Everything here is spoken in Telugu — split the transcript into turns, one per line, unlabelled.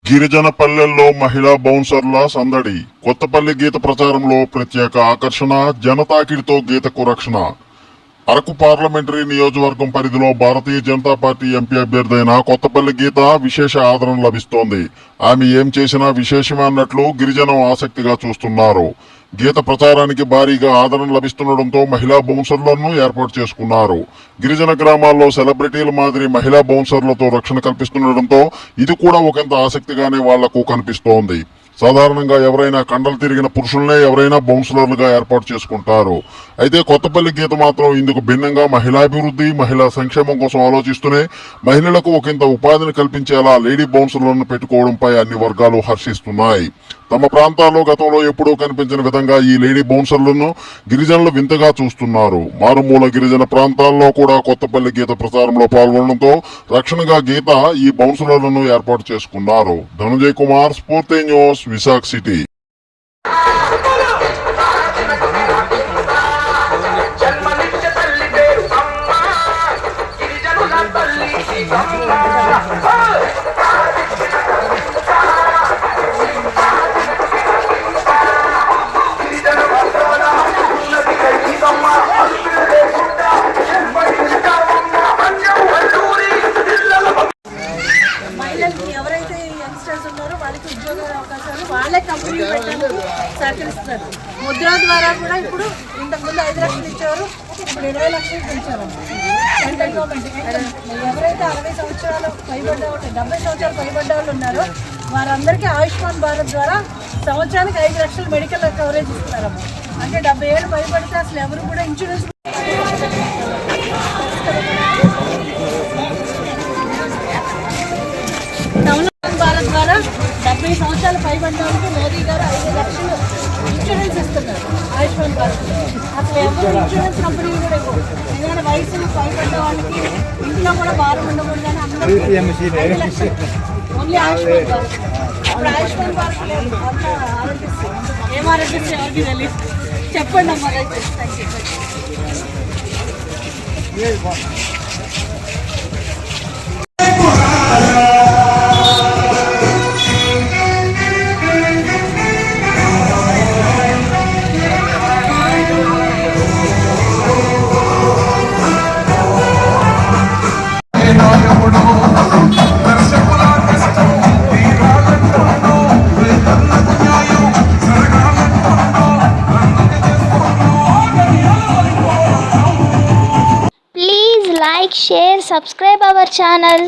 గిరిజన పల్లెల్లో మహిళా బౌన్సర్ల సందడి. కొత్తపల్లి గీత ప్రచారంలో ప్రత్యేక ఆకర్షణ, జనతాకిడితో గీతకు రక్షణ. అరకు పార్లమెంటరీ నియోజకవర్గం పరిధిలో భారతీయ జనతా పార్టీ ఎంపీ అభ్యర్థి అయిన కొత్తపల్లి గీత విశేష ఆదరణ లభిస్తోంది. ఆమె ఏం చేసినా విశేషమే అన్నట్లు గిరిజనం ఆసక్తిగా చూస్తున్నారు. గీత ప్రచారానికి భారీగా ఆదరణ లభిస్తుండటంతో మహిళా బౌన్సర్లను ఏర్పాటు చేసుకున్నారు. గిరిజన గ్రామాల్లో సెలబ్రిటీల మాదిరి మహిళా బౌన్సర్లతో రక్షణ కల్పిస్తుండటంతో ఇది కూడా ఒకంత ఆసక్తిగానే వాళ్లకు కనిపిస్తోంది. సాధారణంగా ఎవరైనా కండలు తిరిగిన పురుషులనే ఎవరైనా బౌన్సలర్లుగా ఏర్పాటు చేసుకుంటారు. అయితే కొత్తపల్లి గీత మాత్రం ఇందుకు భిన్నంగా మహిళాభివృద్ధి, మహిళా సంక్షేమం కోసం ఆలోచిస్తూనే మహిళలకు ఒకంత ఉపాధిని కల్పించేలా లేడీ బౌన్సర్లను పెట్టుకోవడంపై అన్ని వర్గాలు హర్షిస్తున్నాయి. తమ ప్రాంతాల్లో గతంలో ఎప్పుడూ కనిపించిన విధంగా ఈ లేడీ బౌన్సర్లను గిరిజనులు వింతగా చూస్తున్నారు. మారుమూల గిరిజన ప్రాంతాల్లో కూడా కొత్తపల్లి గీత ప్రచారంలో పాల్గొనడంతో రక్షణగా గీత ఈ బౌన్సర్లను ఏర్పాటు చేసుకున్నారు. ధనుంజయ్ కుమార్, స్ఫూర్తి న్యూస్, విశాఖ సిటీ.
ఎవరైతే యంగ్స్టర్స్ ఉన్నారో వాళ్ళకి ఉద్యోగ అవకాశాలు వాళ్ళే కంపెనీ పెట్టడానికి సహకరిస్తున్నారు. ముద్ర ద్వారా కూడా ఇప్పుడు ఇంతకుముందు 5 లక్షలు ఇచ్చేవారు, ఇప్పుడు 20 లక్షలు పెంచారు సెంట్రల్ గవర్నమెంట్. ఎవరైతే 60 సంవత్సరాలు పైబడ్డ 70 సంవత్సరాలు పైబడ్డ వాళ్ళు ఉన్నారో వారందరికీ ఆయుష్మాన్ భారత్ ద్వారా సంవత్సరానికి 5 లక్షలు మెడికల్ కవరేజ్ ఇస్తున్నారమ్మ. అంటే 70 ఏళ్ళు పైబడితే అసలు ఎవరు కూడా ఇన్సూరెన్స్ భారత్ ద్వారా 70 సంవత్సరాలు పైబడ్డానికి మోదీ గారు 5 లక్షలు ఇన్సూరెన్స్ ఇస్తున్నారు ఆయుష్మాన్ భారత్. అసలు ఎవరు ఇన్సూరెన్స్ కంపెనీ కూడా ఏదైనా వయసు పైబడ్డ వాళ్ళకి ఇంట్లో కూడా భారం ఉండకూడదు అని అందరికీ 5 లక్షలు ఓన్లీ ఆయుష్మాన్ భారత్. ఇప్పుడు ఆయుష్మాన్ భారత్ లేదు, అంతా ఆరోగ్యశ్రీ. ఏం ఆరోగ్యశ్రీ ఎవరికి తెలియదు. చెప్పండి అమ్మ. Thank you.
Please like, share, subscribe our channel.